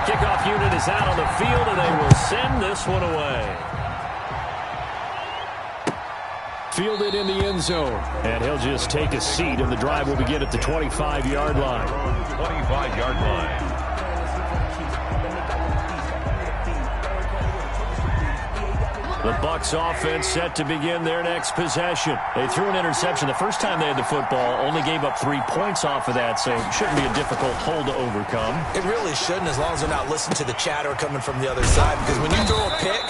kickoff unit is out on the field, and they will send this one away. Fielded in the end zone. And he'll just take a seat, and the drive will begin at the 25-yard line. 25-yard line. The Bucs offense set to begin their next possession. They threw an interception the first time they had the football, only gave up 3 points off of that, so it shouldn't be a difficult hole to overcome. It really shouldn't, as long as they're not listening to the chatter coming from the other side, because when you throw a pick,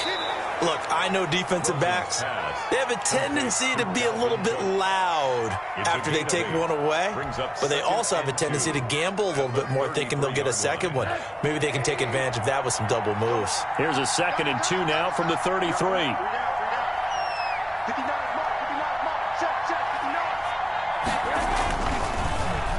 look, I know defensive backs, they have a tendency to be a little bit loud after they take one away, but they also have a tendency to gamble a little bit more, thinking they'll get a second one. Maybe they can take advantage of that with some double moves. Here's a 2nd and 2 now from the 33.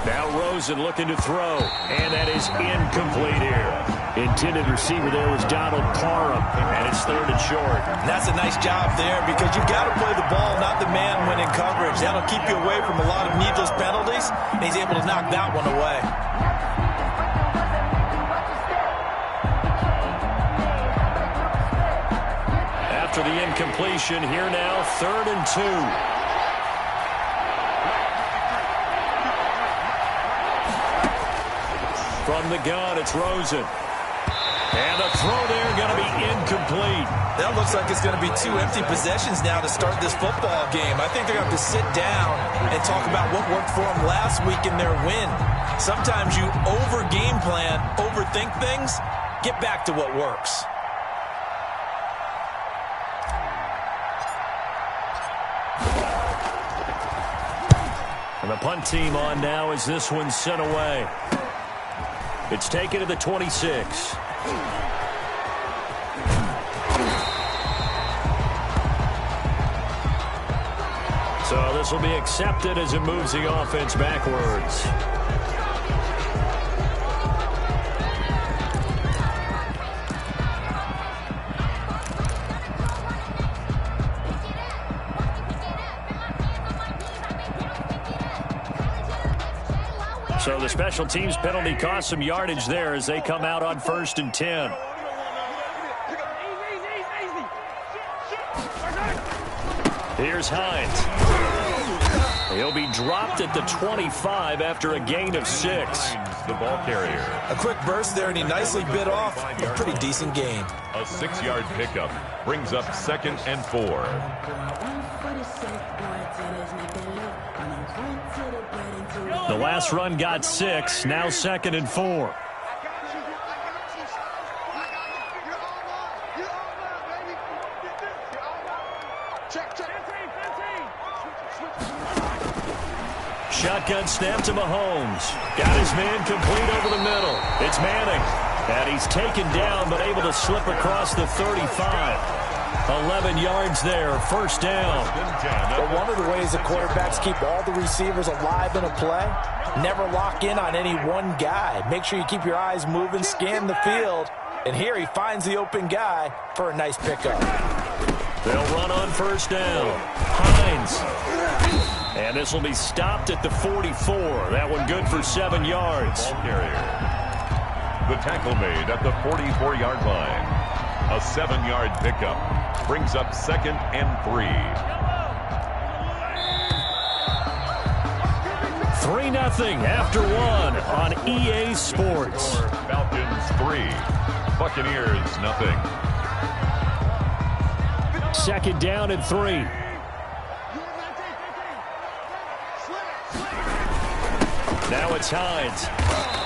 Now Rosen looking to throw, and that is incomplete here. Intended receiver there was Donald Parham, and it's 3rd and short. And that's a nice job there, because you've got to play the ball, not the man when in coverage. That'll keep you away from a lot of needless penalties, and he's able to knock that one away. After the incompletion, here now, 3rd and 2. From the gun, it's Rosen. And the throw there going to be incomplete. That looks like it's going to be 2 empty possessions now to start this football game. I think they're going to have to sit down and talk about what worked for them last week in their win. Sometimes you over-game plan, overthink things, get back to what works. And the punt team on now as this one's sent away. It's taken to the 26. So this will be accepted as it moves the offense backwards. So the special teams penalty cost some yardage there as they come out on 1st and 10. Here's Hines. He'll be dropped at the 25 after a gain of 6. The ball carrier. A quick burst there, and he nicely bit off a pretty decent gain. A 6-yard pickup brings up 2nd and 4. The last run got 6, now 2nd and 4. Shotgun snap to Mahomes. Got his man complete over the middle. It's Manning. And he's taken down but able to slip across the 35. 11 yards there, 1st down. But one of the ways the quarterbacks keep all the receivers alive in a play, never lock in on any one guy. Make sure you keep your eyes moving, scan the field. And here he finds the open guy for a nice pickup. They'll run on 1st down. Hines. And this will be stopped at the 44. That one good for 7 yards. Ball carrier. The tackle made at the 44-yard line. A 7-yard pickup brings up 2nd and 3. 3-0 after 1 on EA Sports. Falcons 3, Buccaneers 0. 2nd down and 3. Now it's Hines.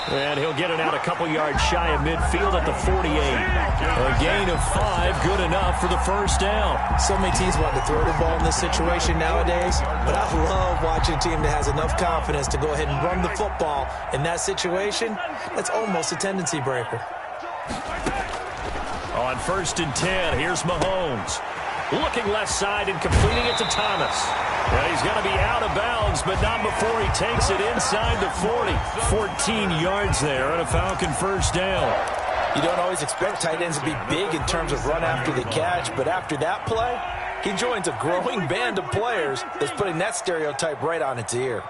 And he'll get it out a couple yards shy of midfield at the 48. A gain of 5, good enough for the 1st down. So many teams want to throw the ball in this situation nowadays, but I love watching a team that has enough confidence to go ahead and run the football. In that situation, that's almost a tendency breaker. On 1st and 10, here's Mahomes. Looking left side and completing it to Thomas. And he's going to be out of bounds, but not before he takes it inside the 40. 14 yards there on a Falcon 1st down. You don't always expect tight ends to be big in terms of run after the catch, but after that play, he joins a growing band of players that's putting that stereotype right on its ear.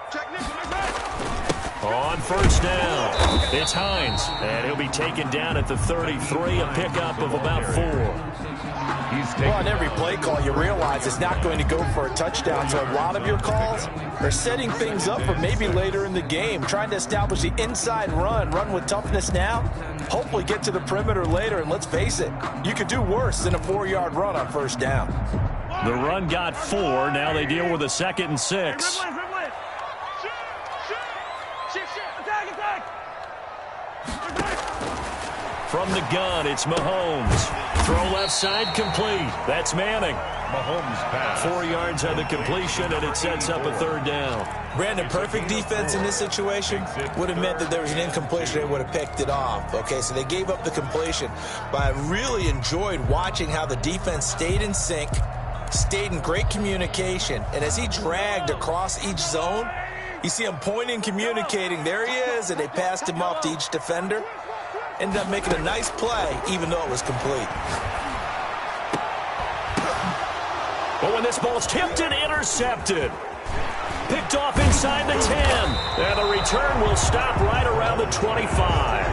On first down, it's Hines, and he'll be taken down at the 33, a pickup of about 4. Well, on every play call, you realize it's not going to go for a touchdown, so a lot of your calls are setting things up for maybe later in the game, trying to establish the inside run with toughness now, hopefully get to the perimeter later, and let's face it, you could do worse than a 4-yard run on first down. The run got 4, now they deal with a 2nd and 6. From the gun, it's Mahomes. Throw left side complete. That's Manning. Mahomes pass. 4 yards on the completion, and it sets up a 3rd down. Brandon, perfect defense in this situation would have meant that there was an incompletion. They would have picked it off. Okay, so they gave up the completion. But I really enjoyed watching how the defense stayed in sync, stayed in great communication, and as he dragged across each zone, you see him pointing, communicating. There he is, and they passed him off to each defender. Ended up making a nice play, even though it was complete. But when this ball's tipped and intercepted. Picked off inside the 10. And the return will stop right around the 25.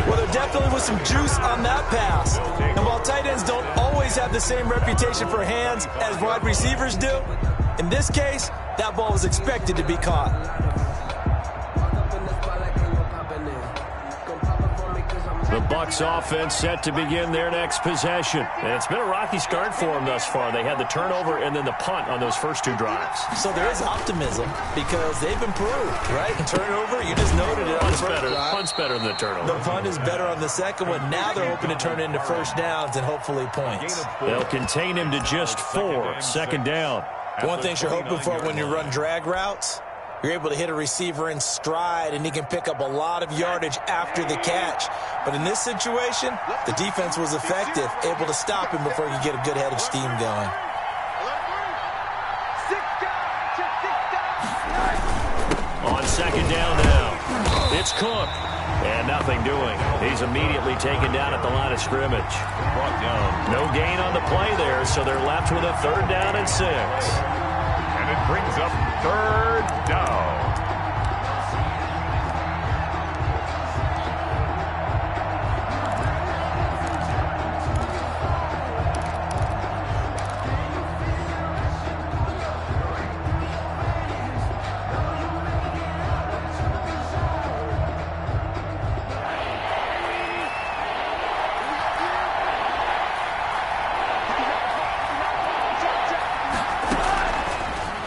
Well, there definitely was some juice on that pass. And while tight ends don't always have the same reputation for hands as wide receivers do, in this case, that ball was expected to be caught. The Bucs offense set to begin their next possession. And it's been a rocky start for them thus far. They had the turnover and then the punt on those first 2 drives. So there is optimism because they've improved, right? Turnover, you just noted it. Punt's better than the turnover. The punt is better on the second one. Now they're hoping to turn it into first downs and hopefully points. They'll contain him to just 4. 2nd down. One thing you're hoping for when you run drag routes, you're able to hit a receiver in stride, and he can pick up a lot of yardage after the catch. But in this situation, the defense was effective, able to stop him before he could get a good head of steam going. On 2nd down now, it's Cook. And nothing doing. He's immediately taken down at the line of scrimmage. Brought down. No gain on the play there, so they're left with a 3rd down and 6. And it brings up 3rd down.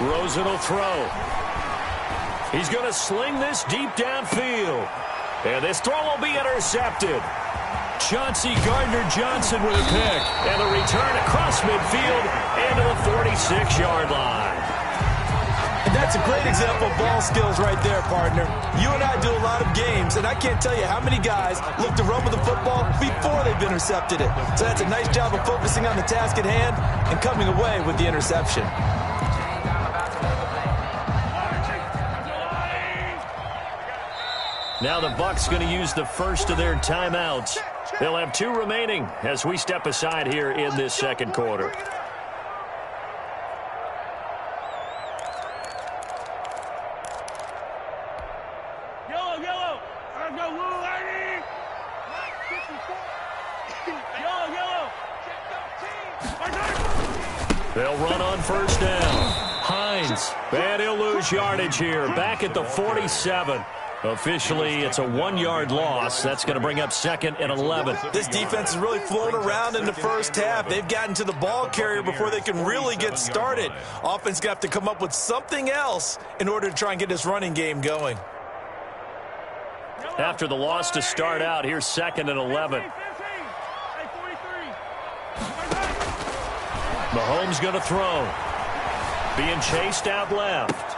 Rosen will throw. He's going to sling this deep downfield. And this throw will be intercepted. Chauncey Gardner-Johnson with a pick. And the return across midfield and to the 46-yard line. And that's a great example of ball skills right there, partner. You and I do a lot of games, and I can't tell you how many guys look to run with the football before they've intercepted it. So that's a nice job of focusing on the task at hand and coming away with the interception. Now the Bucs going to use the first of their timeouts. They'll have 2 remaining as we step aside here in this 2nd quarter. Yellow. They'll run on first down. Hines, and he'll lose yardage here. Back at the 47. Officially, it's a 1-yard loss. That's going to bring up 2nd and 11. This defense has really flown around in the first half. They've gotten to the ball carrier before they can really get started. Offense got to come up with something else in order to try and get this running game going. After the loss to start out, here's 2nd and 11. Mahomes going to throw. Being chased out left.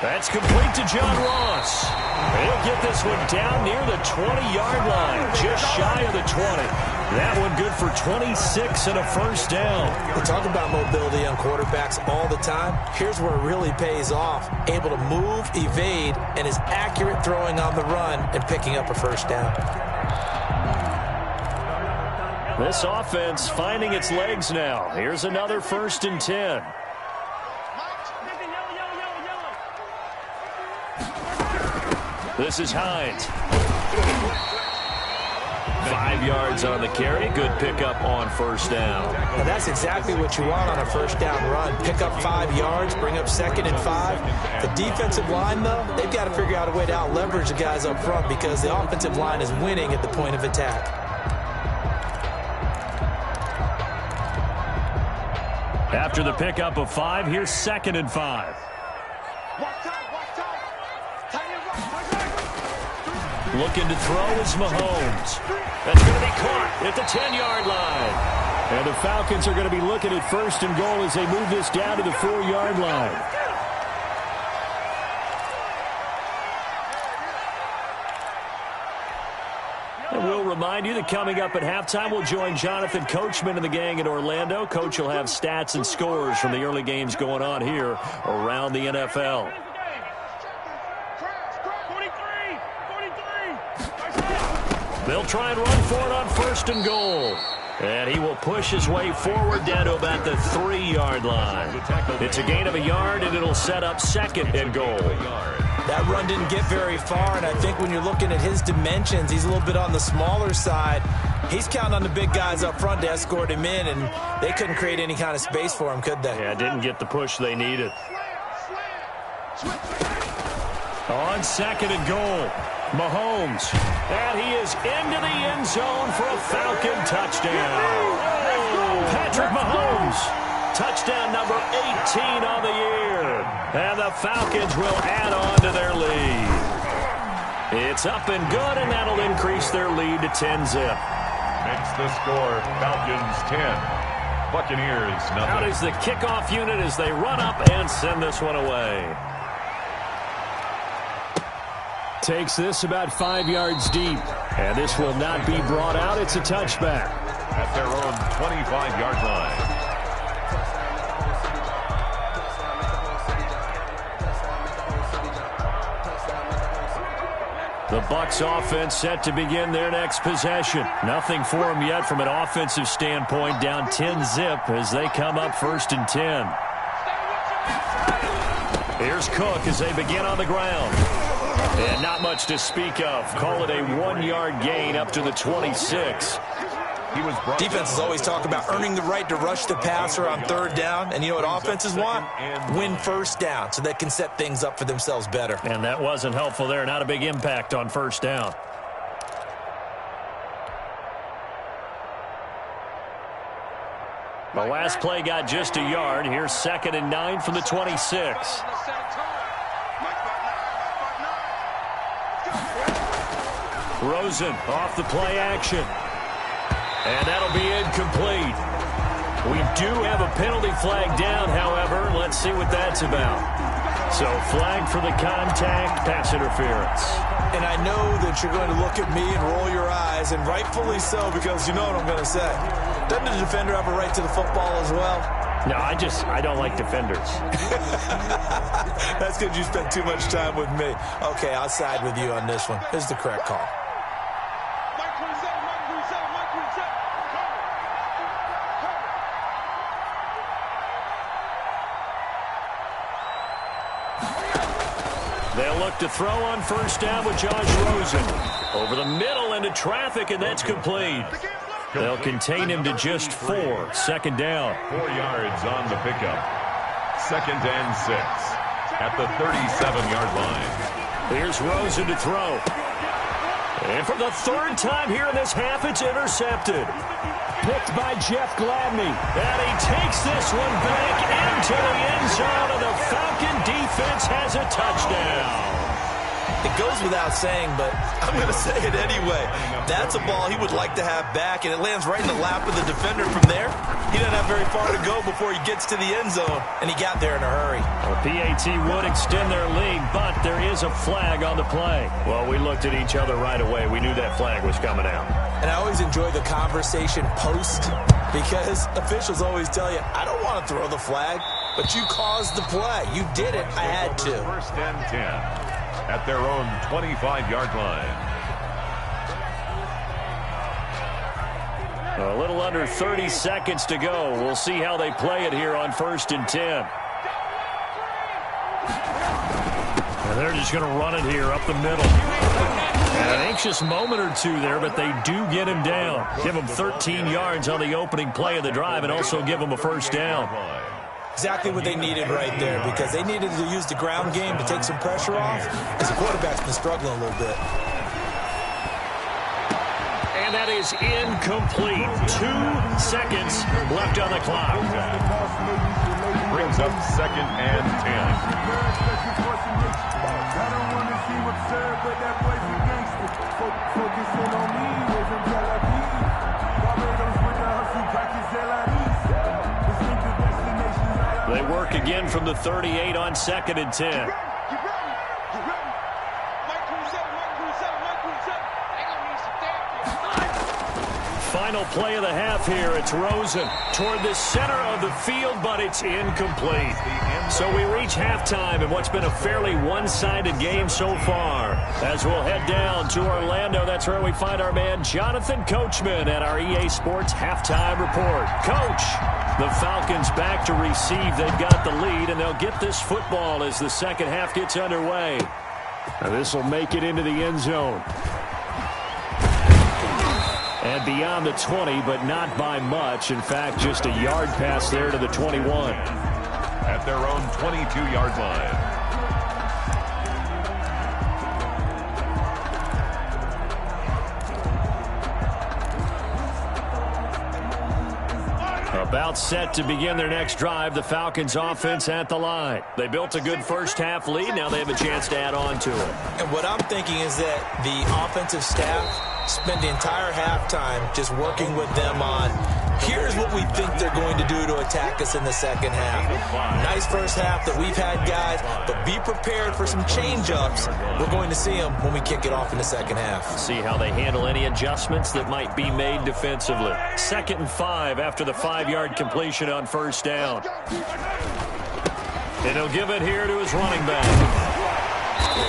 That's complete to John Ross. He'll get this one down near the 20-yard line, just shy of the 20. That one good for 26 and a first down. We talk about mobility on quarterbacks all the time. Here's where it really pays off. Able to move, evade, and is accurate throwing on the run and picking up a first down. This offense finding its legs now. Here's another 1st and 10. This is Hines. 5 yards on the carry. Good pickup on first down. And that's exactly what you want on a first down run. Pick up 5 yards, bring up 2nd and 5. The defensive line, though, they've got to figure out a way to out-leverage the guys up front because the offensive line is winning at the point of attack. After the pickup of 5, here's 2nd and 5. Looking to throw is Mahomes. That's going to be caught at the 10-yard line. And the Falcons are going to be looking at 1st and goal as they move this down to the 4-yard line. And we'll remind you that coming up at halftime, we'll join Jonathan Coachman and the gang in Orlando. Coach will have stats and scores from the early games going on here around the NFL. They'll try and run for it on 1st and goal. And he will push his way forward down to about the 3-yard line. It's a gain of a yard, and it'll set up 2nd and goal. That run didn't get very far, and I think when you're looking at his dimensions, he's a little bit on the smaller side. He's counting on the big guys up front to escort him in, and they couldn't create any kind of space for him, could they? Yeah, didn't get the push they needed. On 2nd and goal, Mahomes. And he is into the end zone for a Falcon touchdown. Patrick Mahomes. Touchdown number 18 on the year. And the Falcons will add on to their lead. It's up and good, and that'll increase their lead to 10-zip. Makes the score Falcons 10. Buccaneers nothing. Out is the kickoff unit as they run up and send this one away. Takes this about 5 yards deep. And this will not be brought out. It's a touchback. At their own 25-yard line. The Bucs offense set to begin their next possession. Nothing for them yet from an offensive standpoint. Down 10-zip as they come up 1st and 10. Here's Cook as they begin on the ground. And not much to speak of. Call it a 1-yard gain up to the 26. Defenses always talk about earning the right to rush the passer on 3rd down. And you know what offenses want? Win 1st down so they can set things up for themselves better. And that wasn't helpful there. Not a big impact on 1st down. The last play got just a yard. Here's 2nd and 9 from the 26. Rosen off the play action. And that'll be incomplete. We do have a penalty flag down, however. Let's see what that's about. So flag for the contact, pass interference. And I know that you're going to look at me and roll your eyes, and rightfully so, because you know what I'm going to say. Doesn't the defender have a right to the football as well? No, I don't like defenders. That's because you spent too much time with me. Okay, I'll side with you on this one. This is the correct call. They'll look to throw on 1st down with Josh Rosen. Over the middle into traffic, and that's complete. They'll contain him to just 4. 2nd down. 4 yards on the pickup. 2nd and 6. At the 37-yard line. Here's Rosen to throw. And for the 3rd time here in this half, it's intercepted. Picked by Jeff Gladney. And he takes this one back into the end zone, and the Falcon defense has a touchdown. It goes without saying, but I'm going to say it anyway. That's a ball he would like to have back, and it lands right in the lap of the defender from there. He doesn't have very far to go before he gets to the end zone, and he got there in a hurry. The PAT would extend their lead, but there is a flag on the play. Well, we looked at each other right away. We knew that flag was coming out. And I always enjoy the conversation post, because officials always tell you, I don't want to throw the flag, but you caused the play. You did it. I had to. 1st and 10. At their own 25-yard line. A little under 30 seconds to go. We'll see how they play it here on 1st and 10. And they're just going to run it here up the middle. And an anxious moment or two there, but they do get him down. Give him 13 yards on the opening play of the drive and also give him a first down. Exactly what they needed right there, because they needed to use the ground game to take some pressure off, because the quarterback's been struggling a little bit. And that is incomplete. 2 seconds left on the clock. Brings up 2nd and 10. They work again from the 38 on 2nd and 10. Final play of the half here. It's Rosen toward the center of the field, but it's incomplete. So we reach halftime in what's been a fairly one-sided game so far. As we'll head down to Orlando, that's where we find our man Jonathan Coachman at our EA Sports Halftime Report. Coach, the Falcons back to receive. They've got the lead, and they'll get this football as the second half gets underway. Now this will make it into the end zone. And beyond the 20, but not by much. In fact, just a yard pass there to the 21. At their own 22-yard line. About set to begin their next drive. The Falcons offense at the line. They built a good first half lead. Now they have a chance to add on to it. And what I'm thinking is that the offensive staff spend the entire halftime just working with them on, here's what we think they're going to do to attack us in the second half. Nice first half that we've had, guys, but be prepared for some change-ups. We're going to see them when we kick it off in the second half. See how they handle any adjustments that might be made defensively. 2nd and 5 after the 5-yard completion on first down. And he'll give it here to his running back.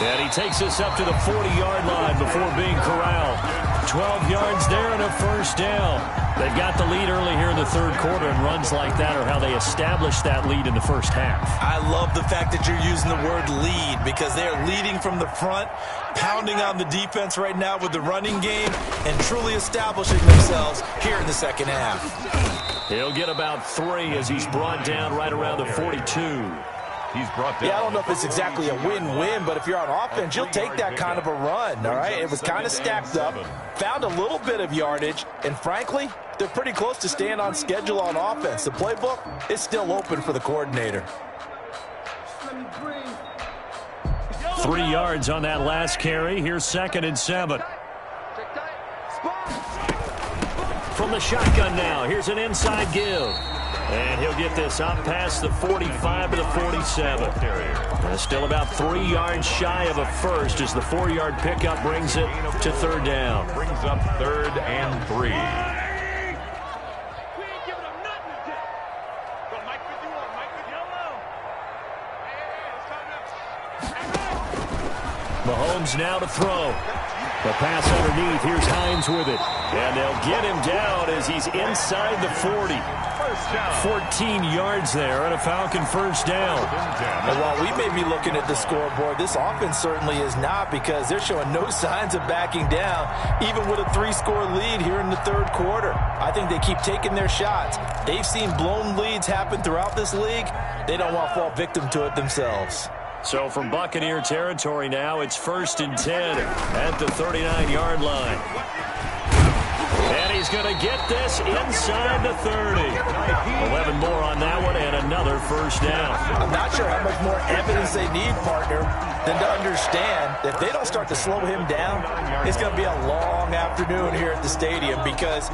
And he takes us up to the 40-yard line before being corralled. 12 yards there and a first down. They've got the lead early here in the third quarter, and runs like that are how they establish that lead in the first half. I love the fact that you're using the word lead, because they're leading from the front, pounding on the defense right now with the running game, and truly establishing themselves here in the second half. He'll get about 3 as he's brought down right around the 42. He's brought down. Yeah, I don't know if it's exactly a win-win, but if you're on offense, you'll take that kind of a run, all right? It was kind of stacked up, found a little bit of yardage, and frankly, they're pretty close to staying on schedule on offense. The playbook is still open for the coordinator. 3 yards on that last carry. Here's 2nd and 7. From the shotgun now, here's an inside give. And he'll get this up past the 45 to the 47. Still about 3 yards shy of a first as the 4-yard pickup brings it to third down. Brings up 3rd and 3. Mahomes now to throw. The pass underneath. Here's Hines with it. And they'll get him down as he's inside the 40. 14 yards there and a Falcon first down. And while we may be looking at the scoreboard, this offense certainly is not, because they're showing no signs of backing down, even with a 3-score lead here in the third quarter. I think they keep taking their shots. They've seen blown leads happen throughout this league. They don't want to fall victim to it themselves. So from Buccaneer territory now, it's 1st and 10 at the 39-yard line. And he's going to get this inside the 30. 11 more on that one and another first down. I'm not sure how much more evidence they need, partner, than to understand that if they don't start to slow him down, it's going to be a long afternoon here at the stadium, because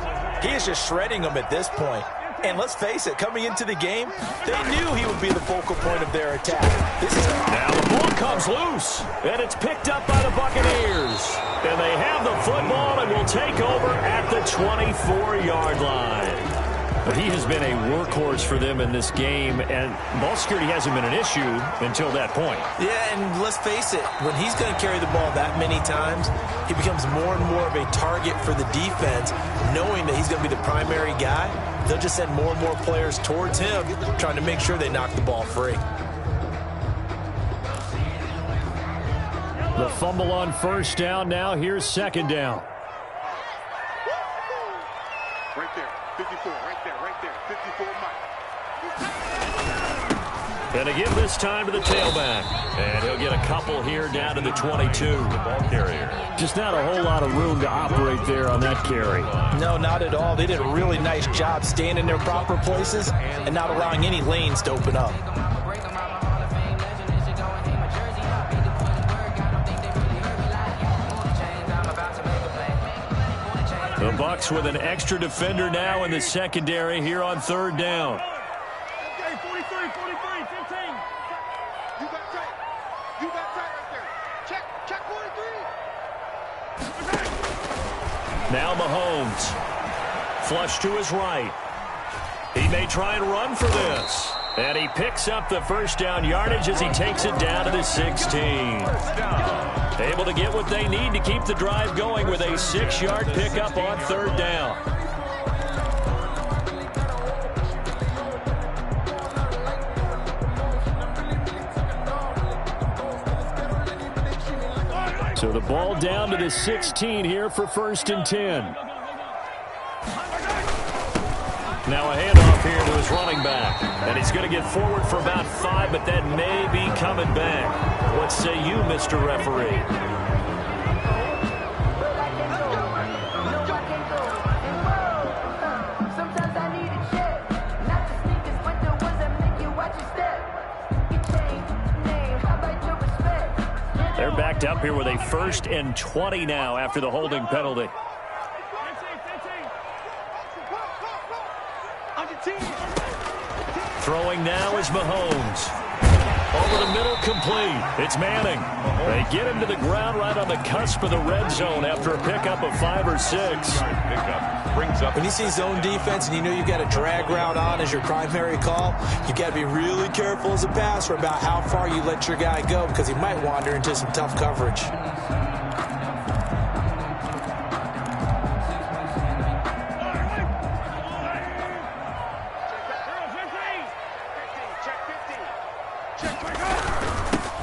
he is just shredding them at this point. And let's face it, coming into the game, they knew he would be the focal point of their attack. Now the ball comes loose, and it's picked up by the Buccaneers. And they have the football and will take over at the 24-yard line. But he has been a workhorse for them in this game, and ball security hasn't been an issue until that point. Yeah, and let's face it, when he's going to carry the ball that many times, he becomes more and more of a target for the defense, knowing that he's going to be the primary guy. They'll just send more and more players towards him, trying to make sure they knock the ball free. The fumble on first down. Now here's second down. Right there, 54, right there, 54 Mike. And again this time to the tailback. And he'll get a couple here down to the 22. The ball carrier. Just not a whole lot of room to operate there on that carry. No, not at all. They did a really nice job staying in their proper places and not allowing any lanes to open up. The Bucs with an extra defender now in the secondary here on third down. Okay, 43, 15. You got tight. You got tight right there. Check 43. Now Mahomes. Flush to his right. He may try and run for this. And he picks up the first down yardage as he takes it down to the 16. Able to get what they need to keep the drive going with a 6-yard pickup on third down. So the ball down to the 16 here for 1st and 10. Now a handoff here to his running back. And he's going to get forward for about 5, but that may be coming back. What say you, Mr. Referee? They're backed up here with a 1st and 20 now after the holding penalty. Throwing now is Mahomes. Over the middle, complete. It's Manning. They get him to the ground right on the cusp of the red zone after a pickup of 5 or 6. When you see zone defense and you know you've got a drag route on as your primary call, you've got to be really careful as a passer about how far you let your guy go because he might wander into some tough coverage.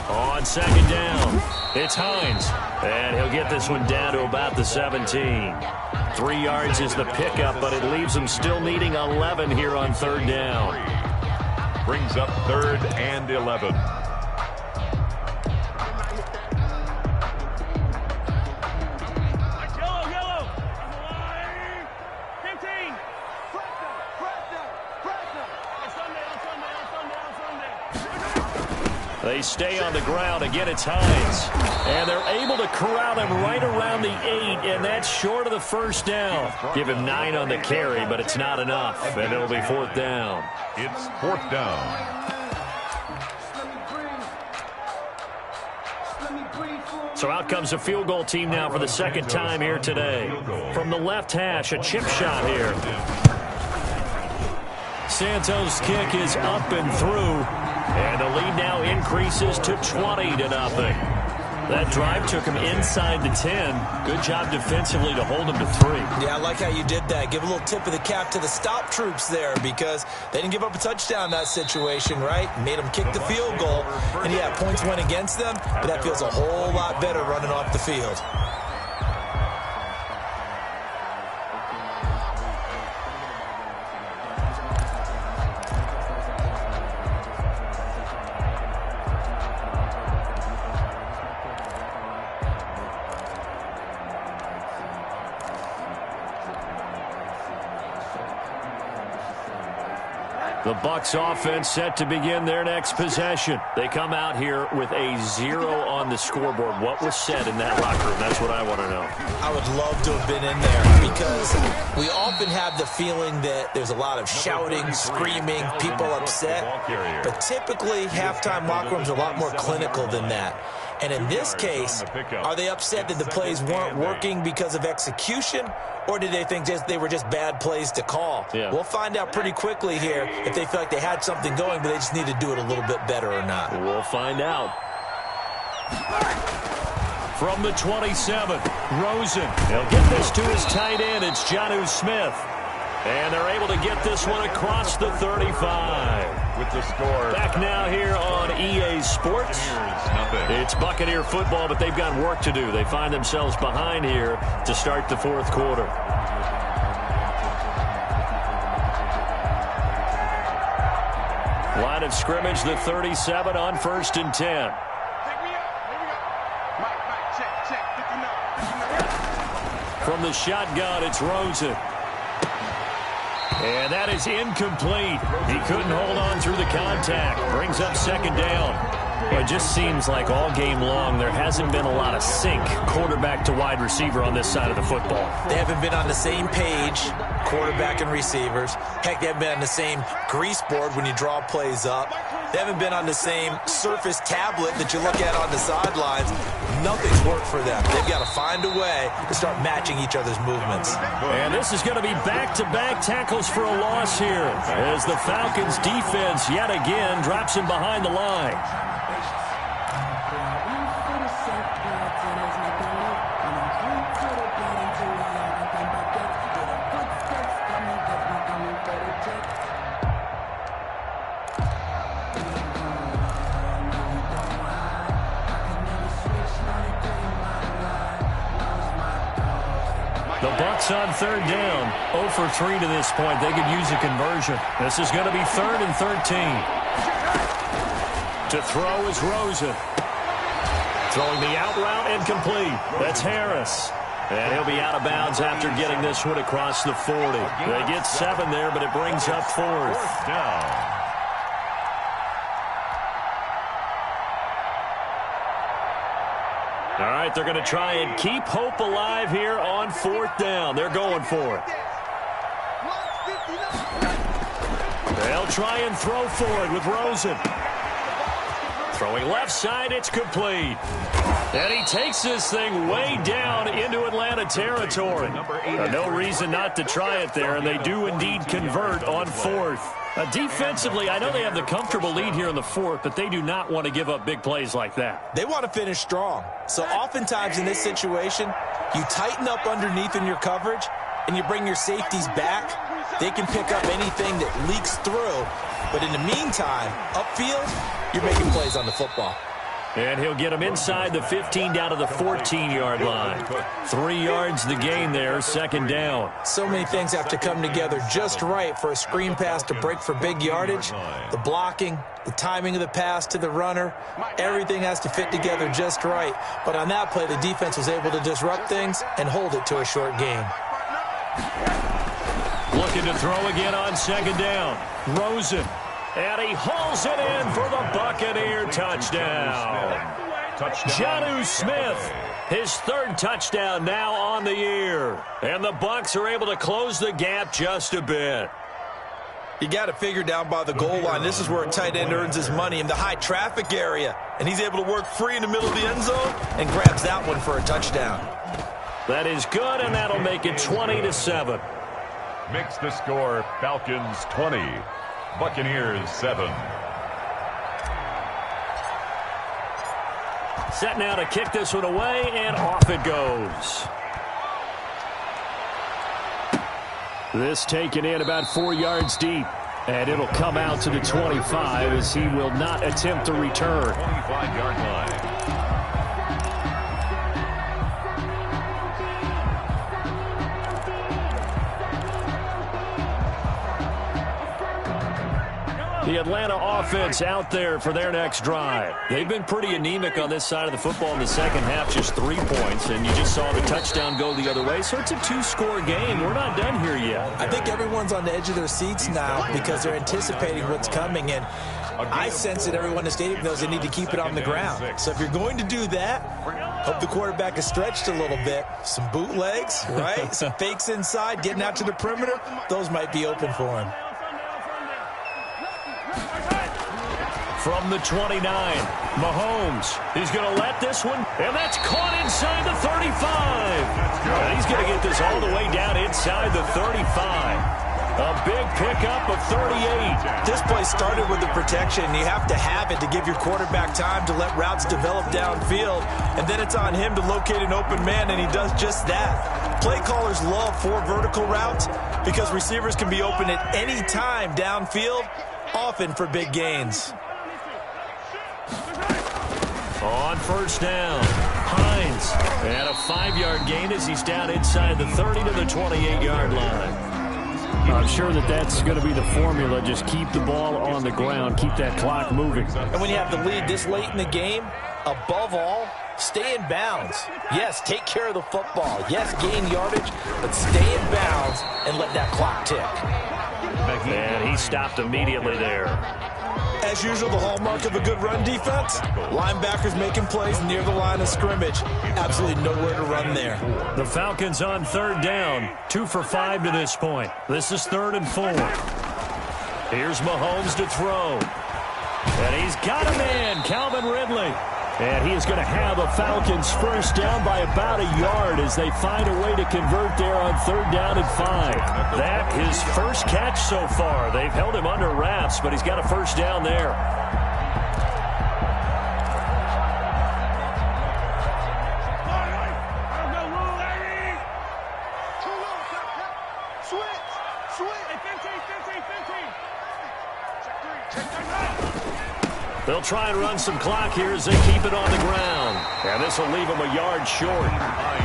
On second down, it's Hines. And he'll get this one down to about the 17. 3 yards is the pickup, but it leaves him still needing 11 here on third down. Brings up 3rd and 11. Yellow. 15. They stay on the ground. Again, it's Hines. And they're able to corral him right around the 8, and that's short of the first down. Give him 9 on the carry, but it's not enough, and it'll be 4th down. It's 4th down. So out comes a field goal team now for the 2nd time here today. From the left hash, a chip shot here. Santos' kick is up and through. And the lead now increases to 20-0. That drive took him inside the 10. Good job defensively to hold him to 3. Yeah, I like how you did that. Give a little tip of the cap to the stop troops there because they didn't give up a touchdown in that situation, right? Made them kick the field goal. And, yeah, points went against them, but that feels a whole lot better running off the field. The Bucs offense set to begin their next possession. They come out here with a 0 on the scoreboard. What was said in that locker room? That's what I want to know. I would love to have been in there because we often have the feeling that there's a lot of shouting, screaming, people upset. But typically, halftime locker rooms are a lot more clinical than that. And in this case, are they upset that the plays weren't working because of execution, or did they think they were just bad plays to call? Yeah. We'll find out pretty quickly here if they feel like they had something going, but they just need to do it a little bit better or not. We'll find out. From the 27, Rosen. He'll get this to his tight end. It's Jonnu Smith. And they're able to get this one across the 35. with the score. Back now here on EA Sports. It's Buccaneer football, but they've got work to do. They find themselves behind here to start the fourth quarter. Line of scrimmage, the 37 on 1st and 10. Take me up. Here we go. Mike, check. 59. From the shotgun, it's Rosen. And that is incomplete. He couldn't hold on through the contact. Brings up 2nd down. Well, it just seems like all game long there hasn't been a lot of sync quarterback to wide receiver on this side of the football. They haven't been on the same page, quarterback and receivers. Heck, they haven't been on the same grease board when you draw plays up. They haven't been on the same Surface tablet that you look at on the sidelines. Nothing's worked for them. They've got to find a way to start matching each other's movements. And this is going to be back-to-back tackles for a loss here as the Falcons defense yet again drops him behind the line. The Bucs on 3rd down. 0 for 3 to this point. They could use a conversion. This is going to be 3rd and 13. To throw is Rosen. Throwing the out route incomplete. That's Harris. And he'll be out of bounds after getting this one across the 40. They get 7 there, but it brings up 4th down. All right, they're going to try and keep hope alive here on 4th down. They're going for it. They'll try and throw for it with Rosen. Throwing left side, it's complete. And he takes this thing way down into Atlanta territory. No reason not to try it there, and they do indeed convert on 4th. Defensively, I know they have the comfortable lead here in the 4th, but they do not want to give up big plays like that. They want to finish strong. So oftentimes in this situation, you tighten up underneath in your coverage, and you bring your safeties back. They can pick up anything that leaks through. But in the meantime, upfield, you're making plays on the football. And he'll get him inside the 15 down to the 14-yard line. 3 yards the gain there, 2nd down. So many things have to come together just right for a screen pass to break for big yardage. The blocking, the timing of the pass to the runner, everything has to fit together just right. But on that play, the defense was able to disrupt things and hold it to a short gain. Looking to throw again on 2nd down. Rosen. And he hauls it in for the Buccaneer touchdown. Jonnu Smith, his 3rd touchdown now on the year. And the Bucs are able to close the gap just a bit. You got to figure down by the goal line. This is where a tight end earns his money in the high traffic area. And he's able to work free in the middle of the end zone and grabs that one for a touchdown. That is good, and that'll make it 20-7. Makes the score Falcons 20. Buccaneers 7. Set now to kick this one away, and off it goes. This taken in about 4 yards deep, and it'll come out to the 25 as he will not attempt to return. 25-yard line. The Atlanta offense out there for their next drive. They've been pretty anemic on this side of the football in the second half, just 3 points, and you just saw the touchdown go the other way. So it's a 2-score game. We're not done here yet. I think everyone's on the edge of their seats now because they're anticipating what's coming, and I sense that everyone in the stadium knows they need to keep it on the ground. So if you're going to do that, hope the quarterback is stretched a little bit. Some bootlegs, right? Some fakes inside, getting out to the perimeter. Those might be open for him. From the 29, Mahomes. He's going to let this one, and that's caught inside the 35. And he's going to get this all the way down inside the 35. A big pickup of 38. This play started with the protection. You have to have it to give your quarterback time to let routes develop downfield, and then it's on him to locate an open man, and he does just that. Play callers love 4 vertical routes because receivers can be open at any time downfield. often for big gains. On first down, Hines. And a 5-yard gain as he's down inside the 30 to the 28-yard line. I'm sure that's going to be the formula. Just keep the ball on the ground. Keep that clock moving. And when you have the lead this late in the game, above all, stay in bounds. Yes, take care of the football. Yes, gain yardage, but stay in bounds and let that clock tick. And he stopped immediately there. As usual, the hallmark of a good run defense, linebackers making plays near the line of scrimmage. Absolutely nowhere to run there. The Falcons on third down, 2 for 5 to this point. This is 3rd and 4. Here's Mahomes to throw. And he's got a man, Calvin Ridley. And he is going to have a Falcons first down by about a yard as they find a way to convert there on 3rd down and 5. That his first catch so far. They've held him under wraps, but he's got a first down there. They'll try and run some clock here as they keep it on the ground. And this will leave them a yard short.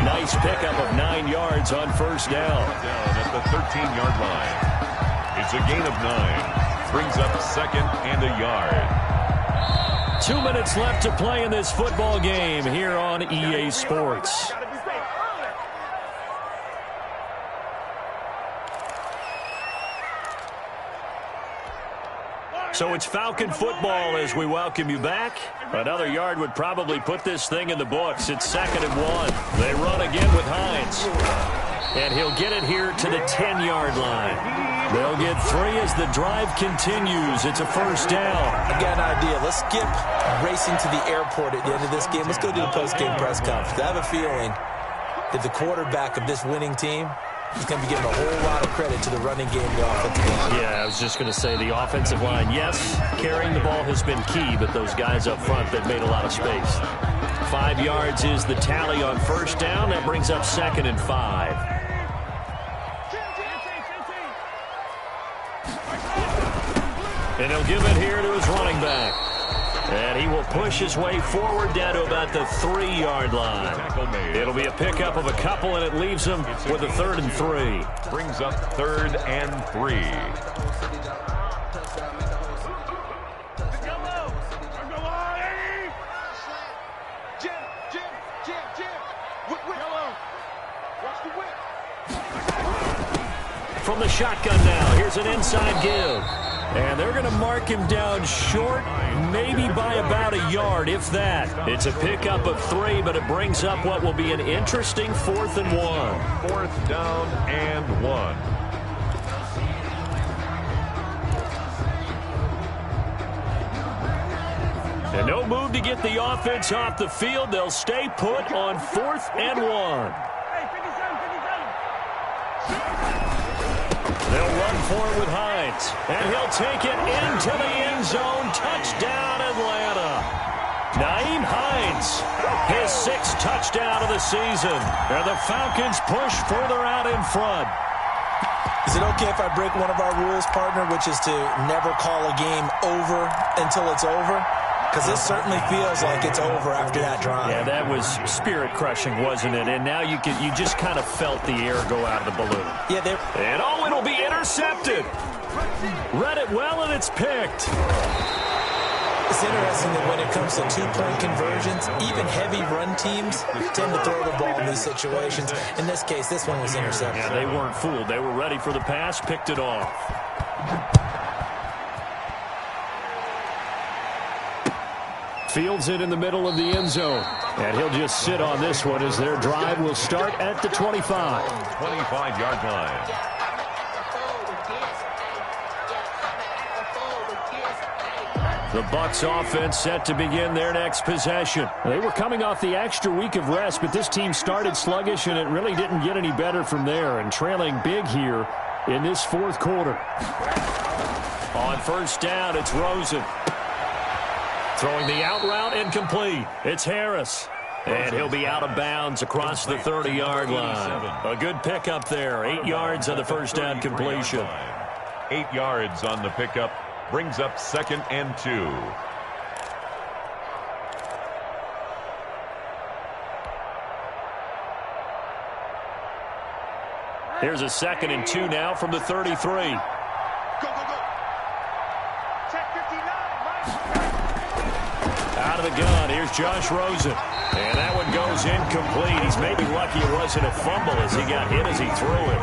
Nice pickup of 9 yards on first down. Down at the 13-yard line. It's a gain of 9. Brings up 2nd and a yard. 2 minutes left to play in this football game here on EA Sports. So it's Falcon football as we welcome you back. Another yard would probably put this thing in the books. It's 2nd and 1. They run again with Hines. And he'll get it here to the 10-yard line. They'll get 3 as the drive continues. It's a first down. I got an idea. Let's skip racing to the airport at the end of this game. Let's go do the post-game press conference. I have a feeling that the quarterback of this winning team is going to be giving a whole lot of credit to the running game of the offensive line. Yeah, I was just going to say the offensive line, yes, carrying the ball has been key, but those guys up front, they've made a lot of space. 5 yards is the tally on first down. That brings up 2nd and 5. And he'll give it here to his running back. And he will push his way forward down to about the 3-yard line. It'll be a pickup of a couple, and it leaves him with a 3rd and 3. Brings up 3rd and 3. From the shotgun now, here's an inside give. And they're going to mark him down short, maybe by about a yard, if that. It's a pickup of 3, but it brings up what will be an interesting 4th and 1. 4th down and 1. And no move to get the offense off the field. They'll stay put on 4th and 1. They'll run for it with Hines. And he'll take it into the end zone. Touchdown, Atlanta. Nyheim Hines, his 6th touchdown of the season. And the Falcons push further out in front. Is it okay if I break one of our rules, partner, which is to never call a game over until it's over? Because this certainly feels like it's over after that drive. Yeah, that was spirit-crushing, wasn't it? And now you just kind of felt the air go out of the balloon. Yeah, and it'll be intercepted. Read it well, and it's picked. It's interesting that when it comes to 2-point conversions, even heavy run teams tend to throw the ball in these situations. In this case, this one was intercepted. Yeah, they weren't fooled. They were ready for the pass, picked it off. Fields it in the middle of the end zone. And he'll just sit on this one as their drive will start at the 25. 25-yard line. The Bucs offense set to begin their next possession. They were coming off the extra week of rest, but this team started sluggish, and it really didn't get any better from there, and trailing big here in this 4th quarter. On first down, it's Rosen. Throwing the out route, incomplete. It's Harris. And he'll be out of bounds across the 30-yard line. A good pickup there. 8 yards on the first down completion. 8 yards on the pickup Brings up 2nd and 2. Here's a 2nd and 2 now from the 33. Go, go, go. Check 59. Out of the gun, here's Josh Rosen. And that one goes incomplete. He's maybe lucky it wasn't a fumble as he got hit as he threw it.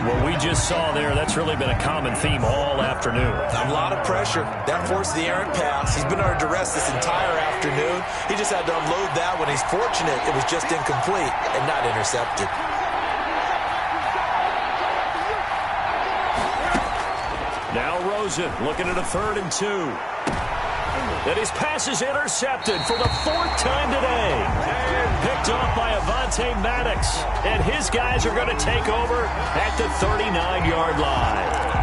What we just saw there, that's really been a common theme all afternoon. A lot of pressure. That forced the errant pass. He's been under duress this entire afternoon. He just had to unload that one. He's fortunate it was just incomplete and not intercepted. Now Rosen looking at a 3rd and 2. And his pass is intercepted for the 4th time today. Picked off by Avonte Maddox. And his guys are going to take over at the 39-yard line.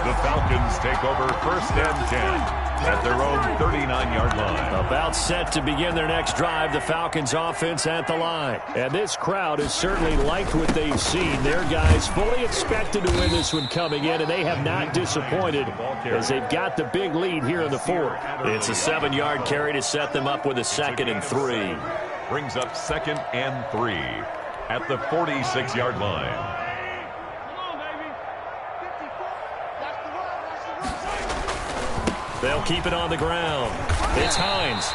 The Falcons take over 1st and 10 at their own 39-yard line. About set to begin their next drive, the Falcons offense at the line. And this crowd has certainly liked what they've seen. Their guys fully expected to win this one coming in, and they have not disappointed as they've got the big lead here in the 4th. It's a 7-yard carry to set them up with a 2nd and 3. Brings up 2nd and 3 at the 46-yard line. They'll keep it on the ground. It's Hines.